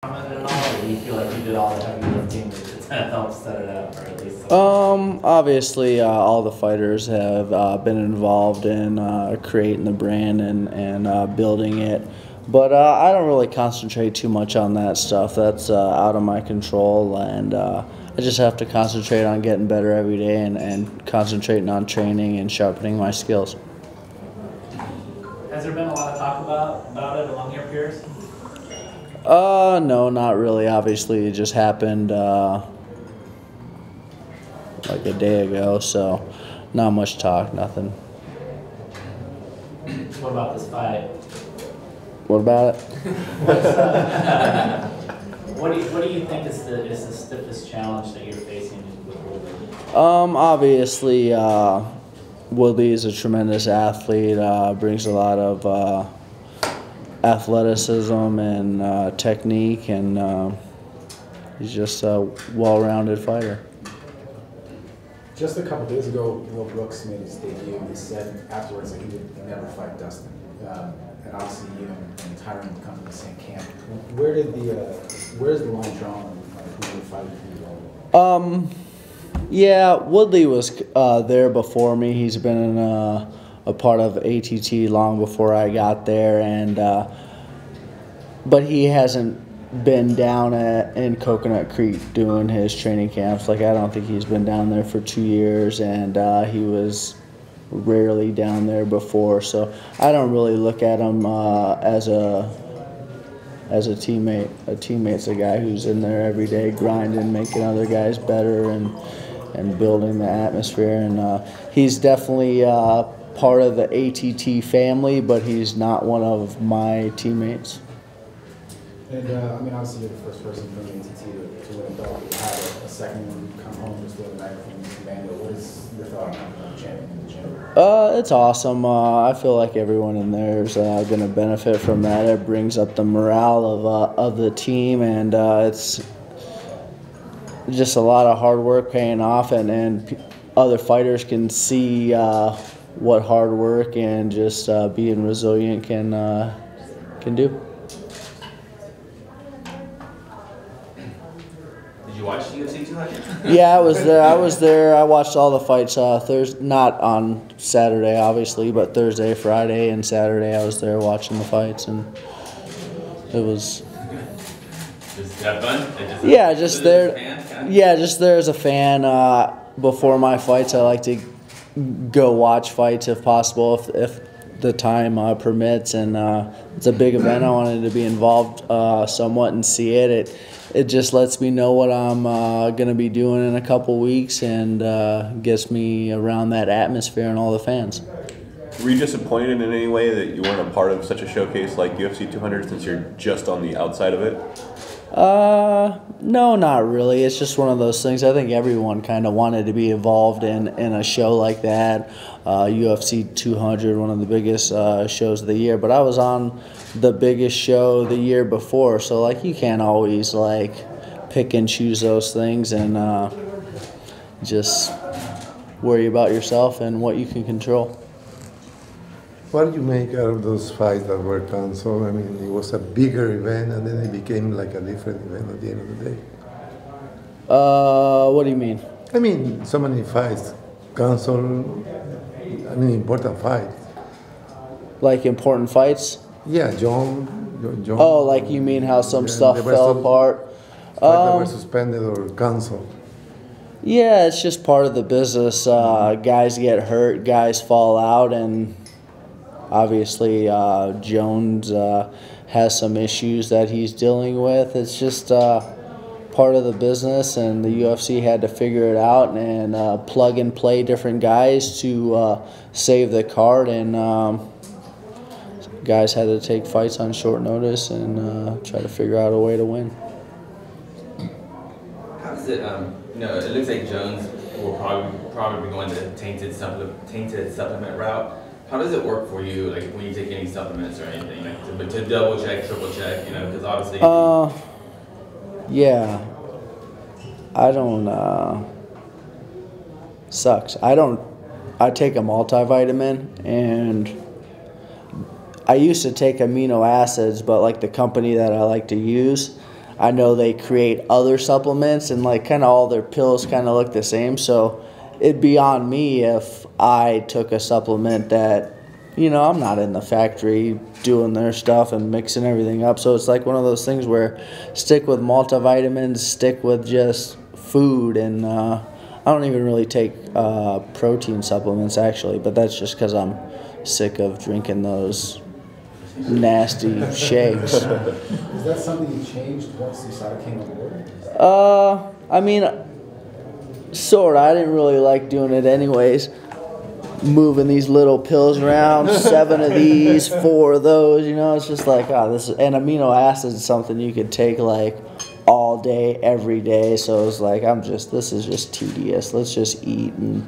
At all, or do you feel like you did all the heavy lifting to help set it up, or at least? Obviously, all the fighters have been involved in creating the brand and building it, but I don't really concentrate too much on that stuff. That's out of my control, and I just have to concentrate on getting better every day and concentrating on training and sharpening my skills. Has there been a lot of talk about it among your peers? No, not really. Obviously, it just happened like a day ago, so not much talk, nothing. What about this fight? What about it? What do you think is the stiffest challenge that you're facing with Woodley? Obviously, Woodley is a tremendous athlete. Brings a lot of athleticism and technique, and he's just a well-rounded fighter. Just a couple days ago, Will Brooks made his debut. He said afterwards that he would never fight Dustin. And obviously, you and Tyron come from the same camp. Where's the line drawn on who would fight who? Yeah, Woodley was there before me. He's been a part of ATT long before I got there, and but he hasn't been down in Coconut Creek doing his training camps. Like, I don't think he's been down there for 2 years, and he was rarely down there before. So I don't really look at him as a teammate. A teammate's a guy who's in there every day grinding, making other guys better, and building the atmosphere. And he's definitely part of the ATT family, but he's not one of my teammates. And I mean, obviously, you're the first person from ATT to win a belt. You had a second one come home just the other night from Daniel. What is your thought on champion in the gym? It's awesome. I feel like everyone in there is going to benefit from that. It brings up the morale of the team, and it's just a lot of hard work paying off, and other fighters can see what hard work and just being resilient can do. Did you watch UFC 200? Yeah, I was there. I watched all the fights. Not on Saturday, obviously, but Thursday, Friday, and Saturday I was there watching the fights, and it was. Just have fun? Yeah, just there. Yeah, just there as a fan. Before my fights, I like to go watch fights if possible, if the time permits. And it's a big event. I wanted to be involved somewhat and see it. It just lets me know what I'm going to be doing in a couple weeks, and gets me around that atmosphere and all the fans. Were you disappointed in any way that you weren't a part of such a showcase like UFC 200 since you're just on the outside of it? No, not really. It's just one of those things. I think everyone kind of wanted to be involved in a show like that. UFC 200, one of the biggest shows of the year. But I was on the biggest show the year before, so like you can't always like pick and choose those things, and just worry about yourself and what you can control. What do you make out of those fights that were canceled? I mean, it was a bigger event, and then it became like a different event at the end of the day. What do you mean? I mean, so many fights canceled. I mean, important fights. Like important fights? Yeah, John. Oh, like you mean how some stuff fell apart? Fights that were suspended or canceled. Yeah, it's just part of the business. Guys get hurt, guys fall out, and obviously Jones has some issues that he's dealing with. It's just part of the business, and the UFC had to figure it out and plug and play different guys to save the card, and guys had to take fights on short notice and try to figure out a way to win. How does it, it looks like Jones will probably be going the tainted supplement route. How does it work for you, like when you take any supplements or anything, like to double check, triple check, because obviously. Yeah. I don't. Sucks. I take a multivitamin, and I used to take amino acids, but like the company that I like to use, I know they create other supplements, and like kind of all their pills kind of look the same. So it'd be on me if I took a supplement that, you know, I'm not in the factory doing their stuff and mixing everything up. So it's like one of those things where stick with multivitamins, stick with just food, and I don't even really take protein supplements actually, but that's just because I'm sick of drinking those nasty shakes. Is that something you changed once USADA came on board? I mean, sort of. I didn't really like doing it anyways. Moving these little pills around, 7 of these, 4 of those, you know, it's just like, this is, and amino acids is something you could take like all day, every day. So it's like, this is just tedious. Let's just eat and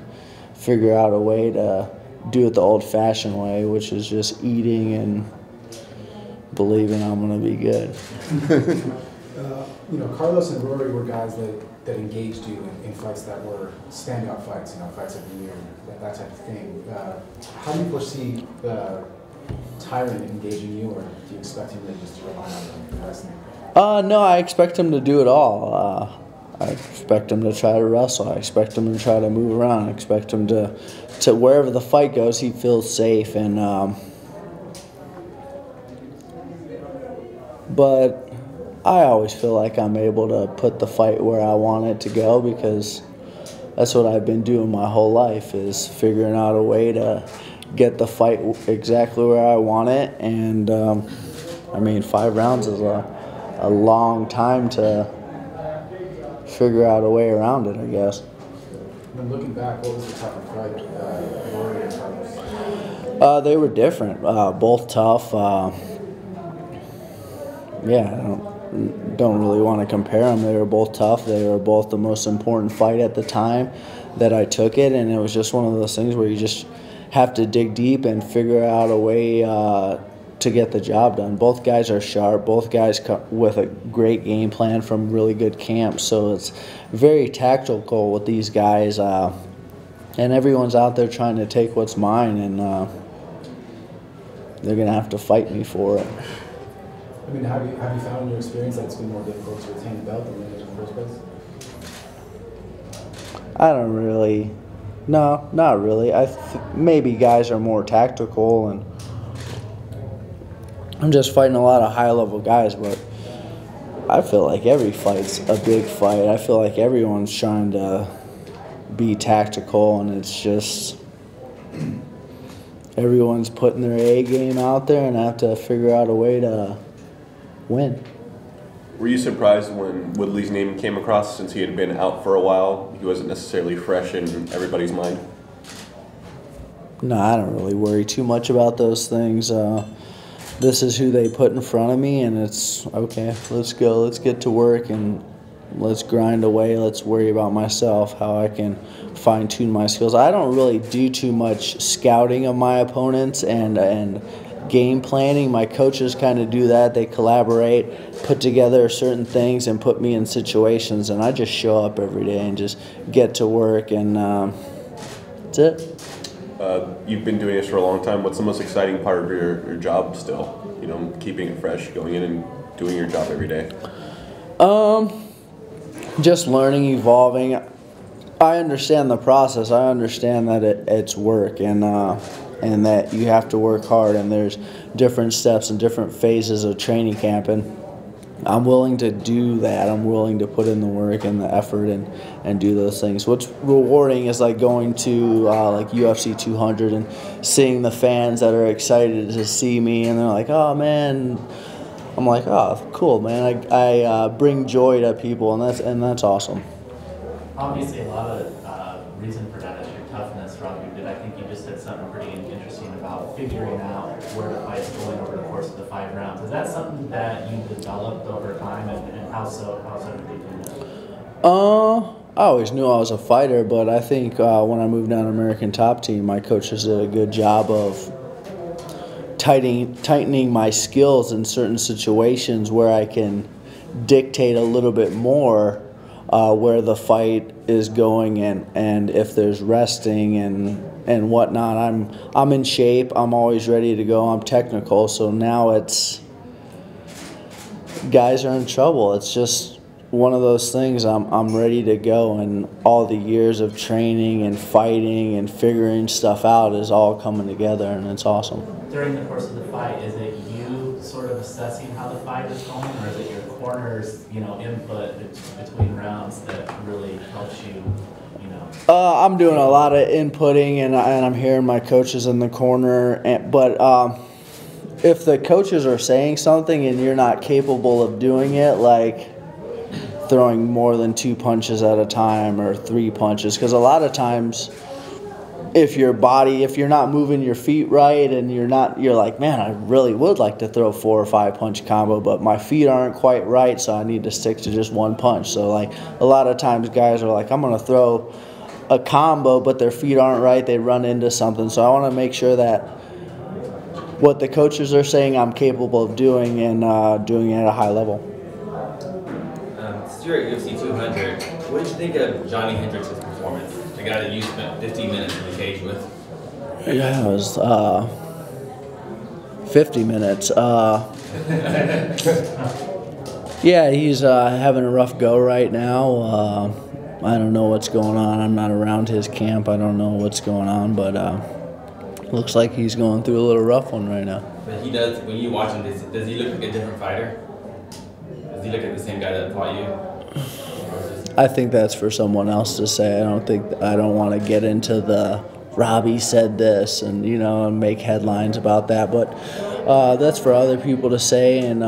figure out a way to do it the old-fashioned way, which is just eating and believing I'm going to be good. You know, Carlos and Rory were guys that engaged you in fights that were standout fights, you know, fights of the year, that type of thing. How do you foresee Tyron engaging you, or do you expect him to just rely on the wrestling? No, I expect him to do it all. I expect him to try to wrestle. I expect him to try to move around. I expect him to wherever the fight goes, he feels safe. And but I always feel like I'm able to put the fight where I want it to go, because that's what I've been doing my whole life, is figuring out a way to get the fight exactly where I want it. And I mean, 5 rounds is a long time to figure out a way around it, I guess. When looking back, what was the tougher fight, Rory and Carlos? They were different, both tough. Yeah, I don't really want to compare them. They were both tough. They were both the most important fight at the time that I took it, and it was just one of those things where you just have to dig deep and figure out a way to get the job done. Both guys are sharp. Both guys with a great game plan from really good camps. So it's very tactical with these guys, and everyone's out there trying to take what's mine, and they're gonna have to fight me for it. I mean, have you found in your experience that it's been more difficult to retain the belt than in the first place? I don't really. No, not really. Maybe guys are more tactical, and I'm just fighting a lot of high-level guys, but I feel like every fight's a big fight. I feel like everyone's trying to be tactical, and it's just everyone's putting their A game out there, and I have to figure out a way to win. Were you surprised when Woodley's name came across, since he had been out for a while? He wasn't necessarily fresh in everybody's mind. No, I don't really worry too much about those things. This is who they put in front of me, and it's okay. Let's go. Let's get to work, and let's grind away. Let's worry about myself, how I can fine-tune my skills. I don't really do too much scouting of my opponents and game planning. My coaches kind of do that. They collaborate, put together certain things, and put me in situations, and I just show up every day and just get to work, and that's it. You've been doing this for a long time. What's the most exciting part of your job still? You know, keeping it fresh, going in and doing your job every day. Just learning, evolving. I understand the process. I understand that it's work, and that you have to work hard, and there's different steps and different phases of training camp, and I'm willing to do that. I'm willing to put in the work and the effort and do those things. What's rewarding is like going to like UFC 200 and seeing the fans that are excited to see me, and they're like, "Oh man," I'm like, "Oh, cool, man." I bring joy to people, and that's awesome. Obviously, a lot of reason for that is your toughness, Robbie. But I think you just said something pretty interesting about figuring out where the fight's going over the course of the 5 rounds. Is that something that you developed over time, and how so did you do that? I always knew I was a fighter, but I think when I moved down to American Top Team, my coaches did a good job of tightening my skills in certain situations where I can dictate a little bit more where the fight is going, and if there's resting and whatnot. I'm in shape. I'm always ready to go. I'm technical, so now it's guys are in trouble. It's just one of those things. I'm ready to go, and all the years of training and fighting and figuring stuff out is all coming together, and it's awesome. During the course of the fight, is it you sort of assessing how the fight is going, or is it your corner's, input between rounds that really helps you, I'm doing a lot of inputting, and I'm hearing my coaches in the corner. But if the coaches are saying something and you're not capable of doing it, like throwing more than 2 punches at a time or 3 punches, because a lot of times if you're not moving your feet right and you're like, man, I really would like to throw 4 or 5 punch combo, but my feet aren't quite right, so I need to stick to just 1 punch. So like a lot of times guys are like, I'm going to throw a combo, but their feet aren't right, they run into something. So I want to make sure that what the coaches are saying I'm capable of doing, and doing it at a high level. Since you're at UFC 200, what did you think of Johnny Hendricks' performance? The guy that you spent 15 minutes in the cage with. Yeah, it was 50 minutes. Yeah, he's having a rough go right now. I don't know what's going on. I'm not around his camp. I don't know what's going on, but looks like he's going through a little rough one right now. But he does, when you watch him, does he look like a different fighter? Does he look like the same guy that fought you? I think that's for someone else to say. I don't want to get into the Robbie said this and and make headlines about that. But that's for other people to say, and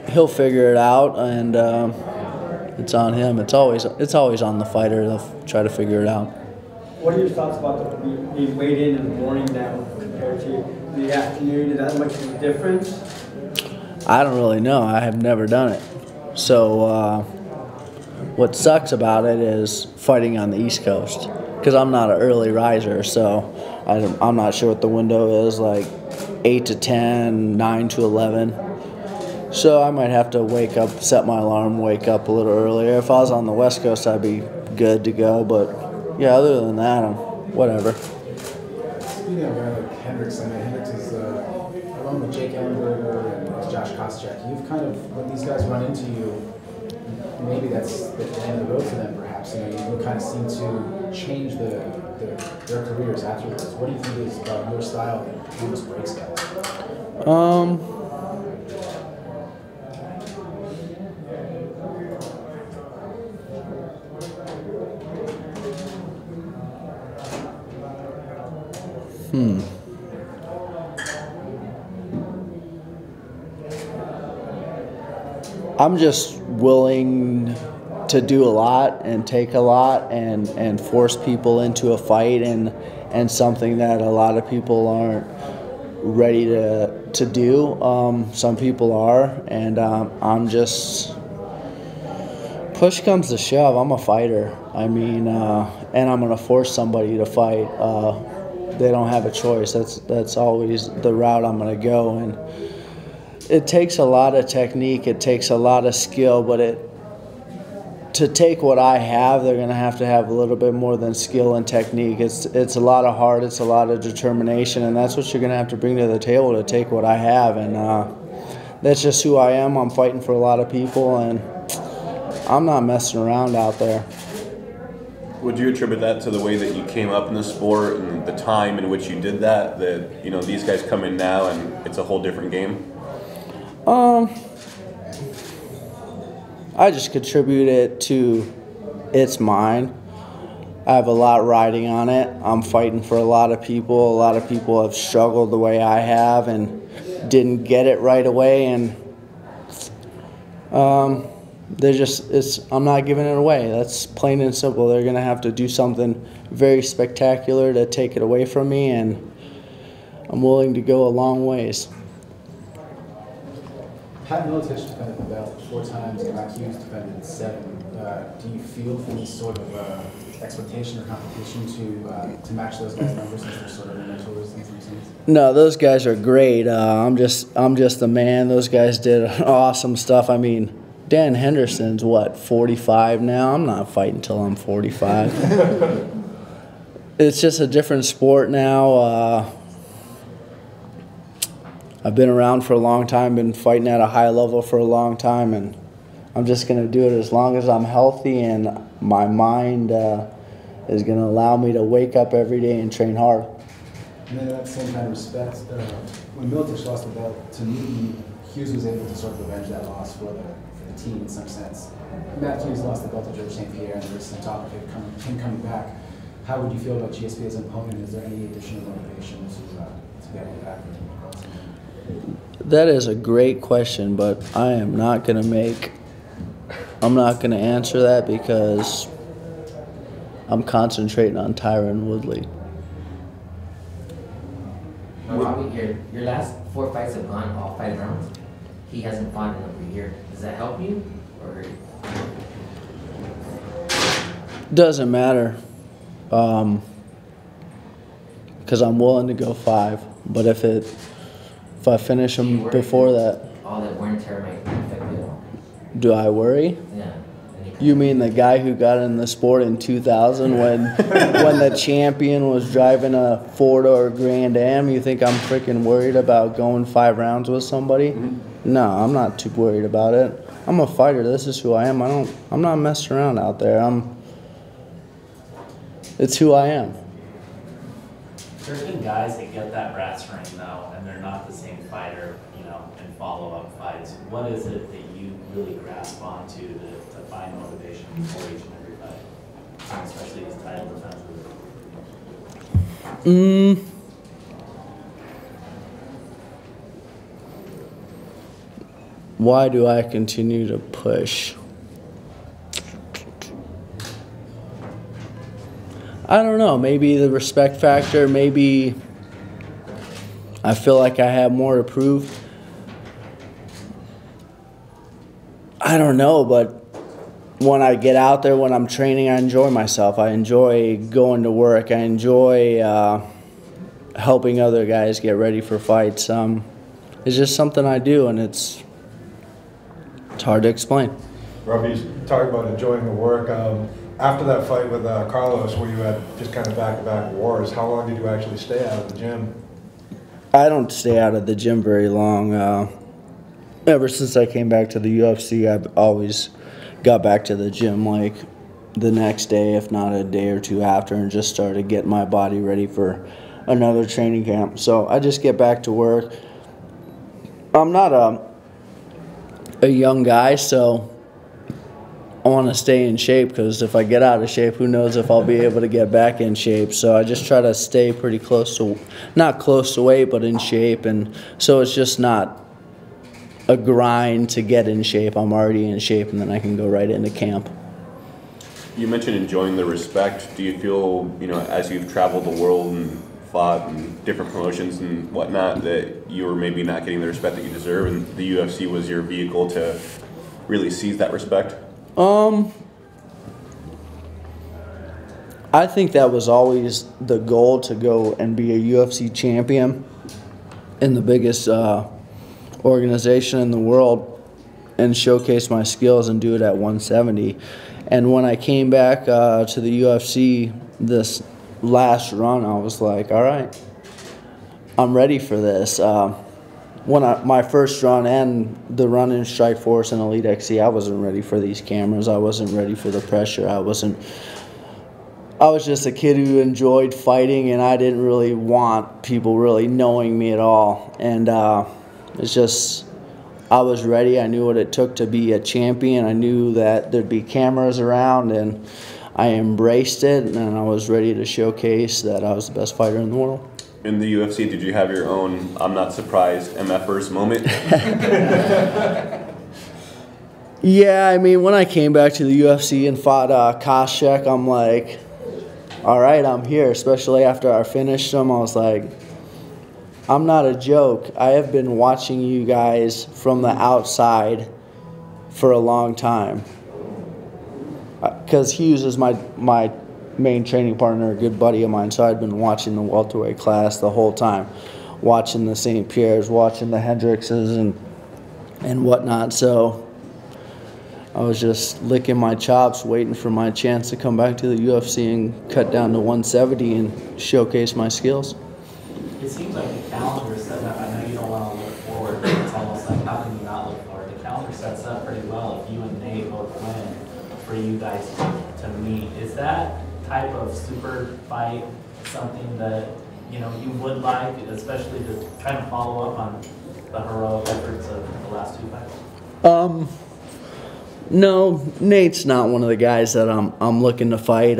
he'll figure it out. And it's on him. It's always on the fighter to try to figure it out. What are your thoughts about being weighed in the morning now compared to the afternoon? Is that much of a difference? I don't really know. I have never done it. So what sucks about it is fighting on the East Coast, because I'm not an early riser, so I'm not sure what the window is, like 8 to 10, 9 to 11. So I might have to wake up, set my alarm, wake up a little earlier. If I was on the West Coast, I'd be good to go. But yeah, other than that, I'm whatever. Speaking of a guy like Hendricks, Hendricks is along with Jake Ellenberger and Josh Koscheck. You've kind of, when these guys run into you, maybe that's the end of the road for them, perhaps. You kind of seem to change their careers afterwards. What do you think is about your style that almost breaks guys? I'm just willing to do a lot and take a lot and force people into a fight and something that a lot of people aren't ready to do. Some people are, and I'm just, push comes to shove, I'm a fighter. I mean, and I'm going to force somebody to fight. They don't have a choice. That's always the route I'm going to go. And it takes a lot of technique, it takes a lot of skill, but to take what I have, they're going to have a little bit more than skill and technique. It's a lot of heart, it's a lot of determination, and that's what you're going to have to bring to the table to take what I have. And that's just who I am. I'm fighting for a lot of people, and I'm not messing around out there. Would you attribute that to the way that you came up in the sport and the time in which you did that these guys come in now and it's a whole different game? I just contribute it to it's mine. I have a lot riding on it. I'm fighting for a lot of people. A lot of people have struggled the way I have and didn't get it right away, and I'm not giving it away. That's plain and simple. They're going to have to do something very spectacular to take it away from me, and I'm willing to go a long ways. Pat Miletich defended the belt 4 times, and Matt Hughes defended 7. Do you feel any sort of expectation or competition to match those guys' numbers since they're sort of mentors in some sense? No, those guys are great. I'm just the man. Those guys did awesome stuff. I mean, Dan Henderson's 45 now. I'm not fighting till I'm 45. It's just a different sport now. I've been around for a long time, been fighting at a high level for a long time, and I'm just going to do it as long as I'm healthy and my mind is going to allow me to wake up every day and train hard. And then in that same kind of respect, when Miletich lost the belt, to me, Hughes was able to sort of avenge that loss for the team in some sense. Matt Hughes lost the belt to George St. Pierre, and there was some talk of him coming back. How would you feel about GSP as an opponent? Is there any additional motivation to get him back? That is a great question, but I'm not going to answer that because I'm concentrating on Tyron Woodley. Robbie, your last 4 fights have gone all 5 rounds. He hasn't fought in over a year. Does that help you? Or Doesn't matter, because I'm willing to go 5. But if I finish him before that, all that wear and tear might affect you at all? do I worry? Yeah. You mean the guy who got in the sport in 2000 when the champion was driving a 4-door Grand Am? You think I'm freaking worried about going 5 rounds with somebody? Mm-hmm. No, I'm not too worried about it. I'm a fighter. This is who I am. I'm not messing around out there. It's who I am. There's been guys that get that brass ring though, and they're not the same fighter, in follow-up fights. What is it that you really grasp onto to find motivation for each and every fight, especially these title defenses? Why do I continue to push? I don't know. Maybe the respect factor. Maybe I feel like I have more to prove. I don't know, but when I get out there, when I'm training, I enjoy myself. I enjoy going to work. I enjoy helping other guys get ready for fights. It's just something I do, and it's hard to explain. Robbie's talking about enjoying the work. After that fight with Carlos, where you had just kind of back-to-back wars, how long did you actually stay out of the gym? I don't stay out of the gym very long. Ever since I came back to the UFC, I've always got back to the gym like the next day, if not a day or 2 after, and just started getting my body ready for another training camp. So I just get back to work. I'm not a young guy, so I want to stay in shape, because if I get out of shape, who knows if I'll be able to get back in shape. So I just try to stay pretty close to, not close to weight, but in shape. And so it's just not a grind to get in shape. I'm already in shape, and then I can go right into camp. You mentioned enjoying the respect. Do you feel, as you've traveled the world and fought in different promotions and whatnot, that you were maybe not getting the respect that you deserve, and the UFC was your vehicle to really seize that respect? I think that was always the goal, to go and be a UFC champion in the biggest organization in the world and showcase my skills and do it at 170. And when I came back to the UFC this last run, I was like, all right, I'm ready for this. My first run and the run in Strikeforce and Elite XC, I wasn't ready for these cameras. I wasn't ready for the pressure. I was just a kid who enjoyed fighting, and I didn't really want people really knowing me at all. And it's just, I was ready. I knew what it took to be a champion. I knew that there'd be cameras around, and I embraced it, and I was ready to showcase that I was the best fighter in the world. In the UFC, did you have your own "I'm not surprised" MFers moment? Yeah, I mean, when I came back to the UFC and fought Koscheck, I'm like, all right, I'm here. Especially after I finished him, I was like, I'm not a joke. I have been watching you guys from the outside for a long time. Because Hughes is my main training partner, a good buddy of mine, so I'd been watching the welterweight class the whole time, watching the St. Pierre's, watching the Hendrickses and whatnot. So I was just licking my chops, waiting for my chance to come back to the UFC and cut down to 170 and showcase my skills. It seems like the calendar is set up. I know you don't want to look scapegoat win for you guys to meet. Is that type of super fight something that, you know, you would like, especially to kind of follow up on the heroic efforts of the last two fights? No, Nate's not one of the guys that I'm looking to fight.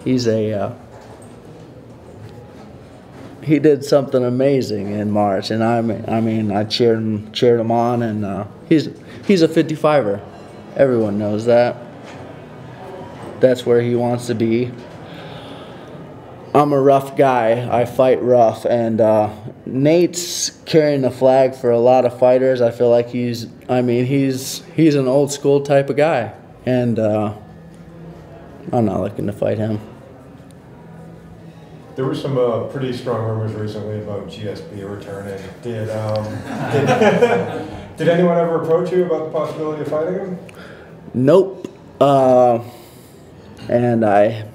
He's he did something amazing in March, and I mean I cheered him on, and he's a 55er. Everyone knows that. That's where he wants to be. I'm a rough guy. I fight rough, and Nate's carrying the flag for a lot of fighters. I feel like he's an old school type of guy, and I'm not looking to fight him. There were some pretty strong rumors recently about GSP returning. Did anyone ever approach you about the possibility of fighting him? Nope. And I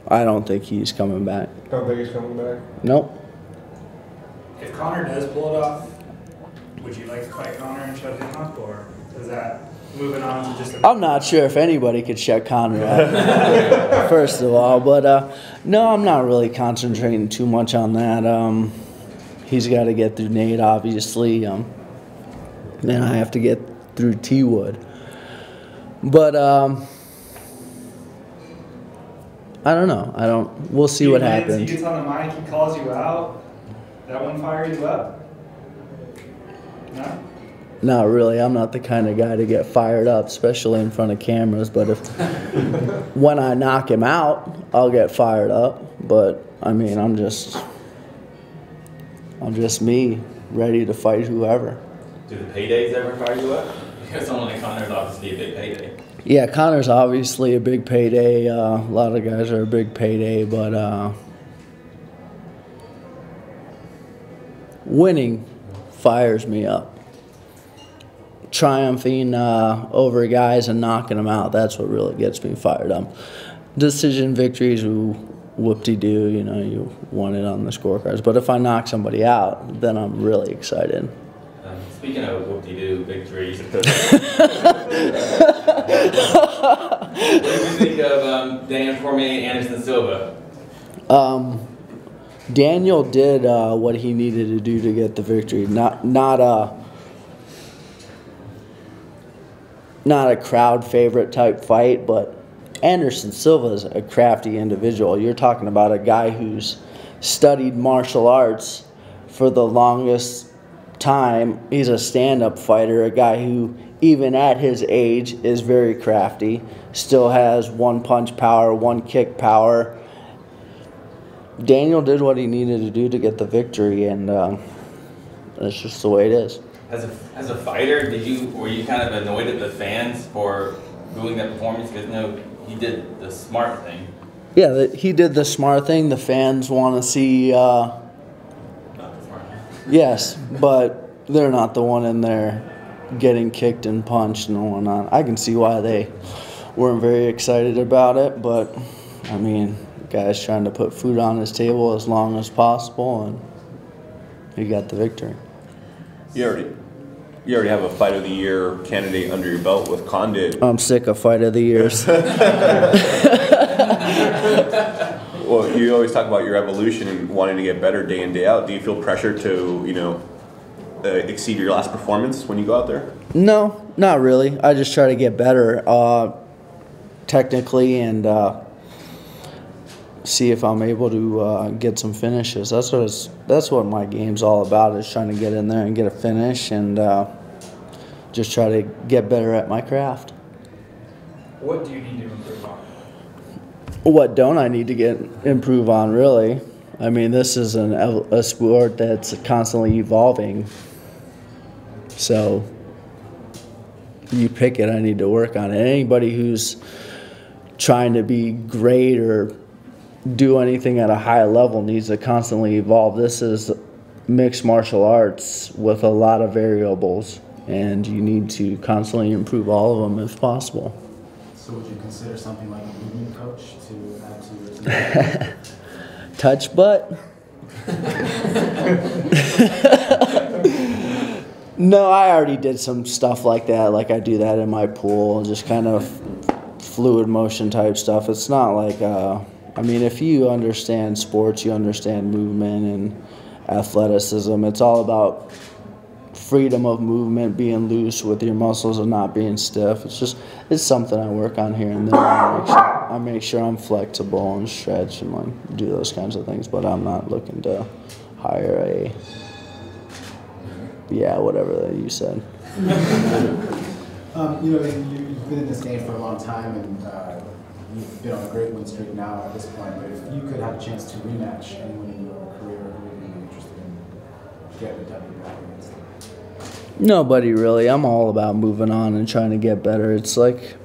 don't think he's coming back. Don't think he's coming back? Nope. If Conor does pull it off, would you like to fight Conor and shut him up, or is that moving on to just? I'm not sure if anybody could shut Conor up, first of all, but no, I'm not really concentrating too much on that. He's got to get through Nate, obviously. Then I have to get through T-Wood. But I don't know. We'll see what happens. He gets on the mic, he calls you out. That won't fire you up? No? Not really. I'm not the kind of guy to get fired up, especially in front of cameras. But when I knock him out, I'll get fired up. But I mean, I'm just me, ready to fight whoever. Do the paydays ever fire you up? Because someone like Conor is obviously a big payday. Yeah, Conor's obviously a big payday. A lot of guys are a big payday, but winning fires me up. Triumphing over guys and knocking them out, that's what really gets me fired up. Decision victories, whoop-de-doo, you know, you won it on the scorecards. But if I knock somebody out, then I'm really excited. Speaking of whoop-de-doo victories, what do you think of Daniel Cormier and Anderson Silva? Daniel did what he needed to do to get the victory. Not a crowd favorite type fight, but Anderson Silva is a crafty individual. You're talking about a guy who's studied martial arts for the longest time. He's a stand-up fighter, a guy who, even at his age, is very crafty, still has one punch power, one kick power. Daniel did what he needed to do to get the victory, and that's just the way it is. As a fighter, were you kind of annoyed at the fans for booing that performance? Because he did the smart thing. Yeah, he did the smart thing. The fans want to see. Yes, but they're not the one in there getting kicked and punched and whatnot. I can see why they weren't very excited about it, but I mean, the guy's trying to put food on his table as long as possible, and he got the victory. You already have a Fight of the Year candidate under your belt with Condit. I'm sick of Fight of the Years. Well, you always talk about your evolution and wanting to get better day in, day out. Do you feel pressure to, exceed your last performance when you go out there? No, not really. I just try to get better technically and see if I'm able to get some finishes. That's what my game's all about, is trying to get in there and get a finish and just try to get better at my craft. What do you need to improve on? What don't I need to improve on, really? I mean, this is a sport that's constantly evolving. So you pick it, I need to work on it. Anybody who's trying to be great or do anything at a high level needs to constantly evolve. This is mixed martial arts with a lot of variables, and you need to constantly improve all of them if possible. So would you consider something like a movement coach to add to your team? Touch butt? No, I already did some stuff like that. Like I do that in my pool, just kind of fluid motion type stuff. It's not like, I mean, if you understand sports, you understand movement and athleticism. It's all about freedom of movement, being loose with your muscles and not being stiff. It's something I work on here and there. I make sure I'm flexible and stretch and like do those kinds of things. But I'm not looking to hire a, yeah, whatever that you said. You know, you've been in this game for a long time, and you've been on a great win streak now at this point. But if you could have a chance to rematch anyone in your career, who would you be interested in getting a W back against? Nobody really. I'm all about moving on and trying to get better. It's like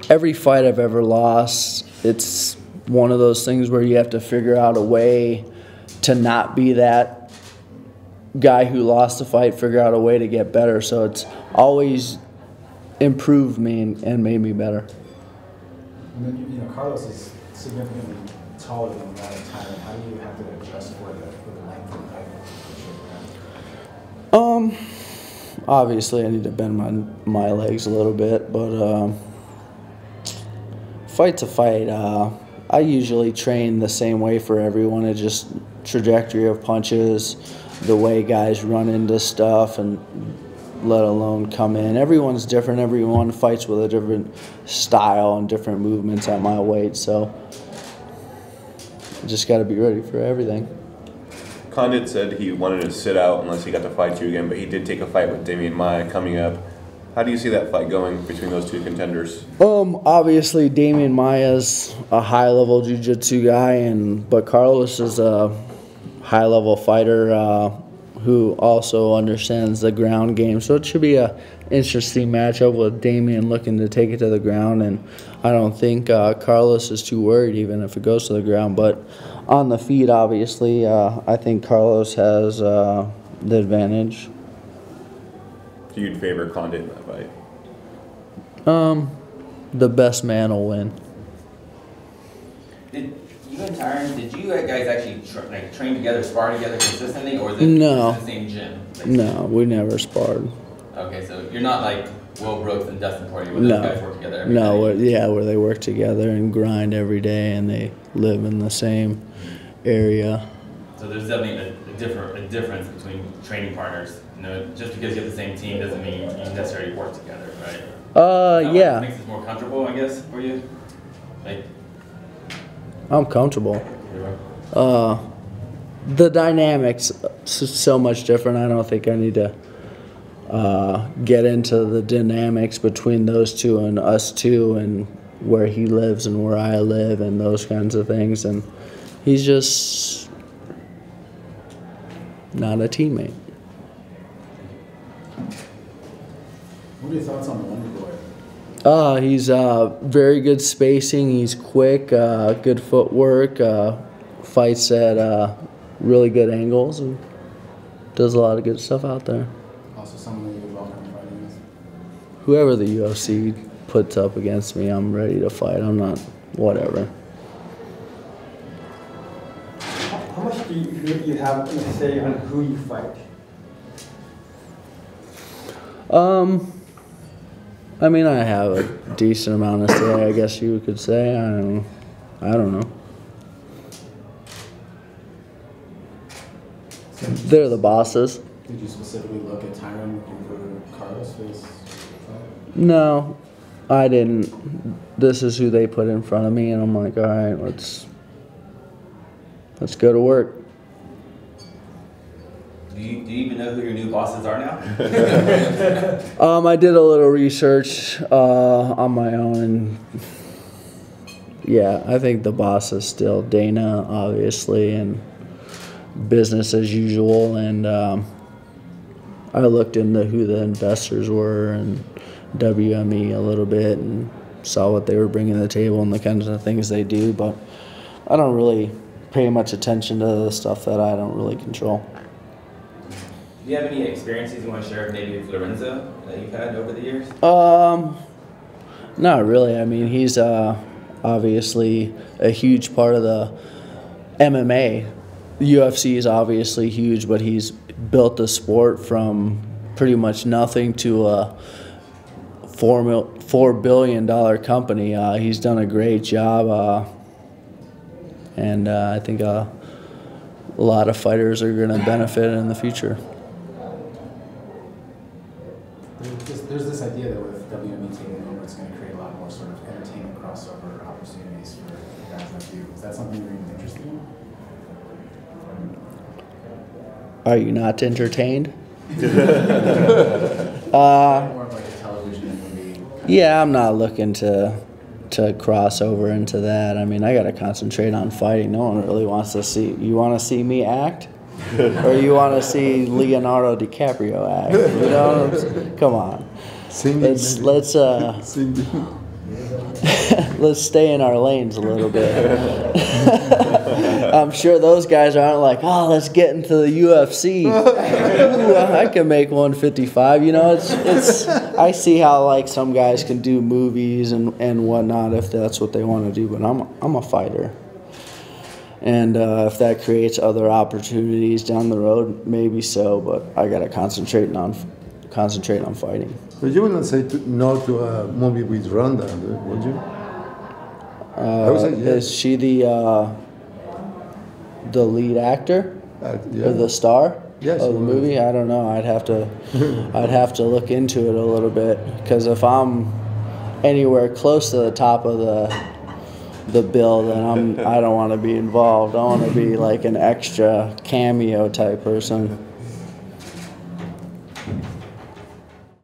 every fight I've ever lost, it's one of those things where you have to figure out a way to not be that guy who lost the fight, figure out a way to get better. So it's always improved me and made me better. And then, you know, Carlos is significantly taller than that of Tyron. How do you have to adjust for the length of the height? Obviously I need to bend my legs a little bit, but fight to fight, I usually train the same way for everyone. It's just trajectory of punches, the way guys run into stuff, and let alone come in. Everyone's different. Everyone fights with a different style and different movements at my weight, so just got to be ready for everything. Condit said he wanted to sit out unless he got to fight you again, but he did take a fight with Damian Maia coming up. How do you see that fight going between those two contenders? Obviously Damian Maia's a high-level jiu-jitsu guy, but Carlos is a high-level fighter who also understands the ground game. So it should be an interesting matchup with Damian looking to take it to the ground, and I don't think Carlos is too worried even if it goes to the ground. But on the feet, obviously, I think Carlos has the advantage. So you'd favor Condit in that fight? The best man will win. Did you and Tyron, did you guys actually train together, spar together consistently, or is it No. in the same gym? No, we never sparred. Okay, so you're not like Will Brooks and Dustin Poirier, where those guys work together every day? Where they work together and grind every day, and they live in the same area. So there's definitely a difference between training partners. You know, just because you have the same team doesn't mean you necessarily work together, right? Yeah. Makes it more comfortable, I guess, for you. Like, I'm comfortable. The dynamics so much different. I don't think I need to get into the dynamics between those two and us two, and where he lives and where I live and those kinds of things. And he's just not a teammate. What are your thoughts on the Wonder Boy? He's very good spacing. He's quick, good footwork, fights at really good angles, and does a lot of good stuff out there. Also someone that you're welcome fighting against? Whoever the UFC puts up against me, I'm ready to fight. I'm not, whatever. How much do you have to say on who you fight? I mean, I have a decent amount of say, I guess you could say. I don't know. They're the bosses. Did you specifically look at Tyron over Carlos for this fight? No, I didn't. This is who they put in front of me, and I'm like, all right, let's go to work. do you even know who your new bosses are now? I did a little research on my own, and yeah, I think the boss is still Dana, obviously, and business as usual. And I looked into who the investors were and WME a little bit and saw what they were bringing to the table and the kinds of things they do, but I don't really pay much attention to the stuff that I don't really control. Do you have any experiences you want to share maybe with Lorenzo that you've had over the years? Not really. I mean, he's obviously a huge part of the MMA. The UFC is obviously huge, but he's built the sport from pretty much nothing to a $4 billion company. He's done a great job, and I think a lot of fighters are going to benefit in the future. There's this idea that with WME taking over, it's going to create a lot more sort of entertainment crossover opportunities for guys like you. Is that something you're even interested in? Are you not entertained? More of like a television movie. Yeah, I'm not looking to cross over into that. I mean, I got to concentrate on fighting. No one really wants to see. You want to see me act? Or you want to see Leonardo DiCaprio act? You know, come on. Let's let's stay in our lanes a little bit. I'm sure those guys aren't like, oh, let's get into the UFC. Ooh, I can make 155. You know, it's. I see how like some guys can do movies and whatnot if that's what they want to do, but I'm a fighter. And if that creates other opportunities down the road, maybe so. But I gotta concentrate on fighting. But you wouldn't say no to a movie with Ronda, would you? I would say yes. Is she the lead actor? Yeah. Or the star? Yes. Of the movie? I don't know. I'd have to look into it a little bit, because if I'm anywhere close to the top of the bill, then I don't want to be involved. I want to be like an extra cameo type person.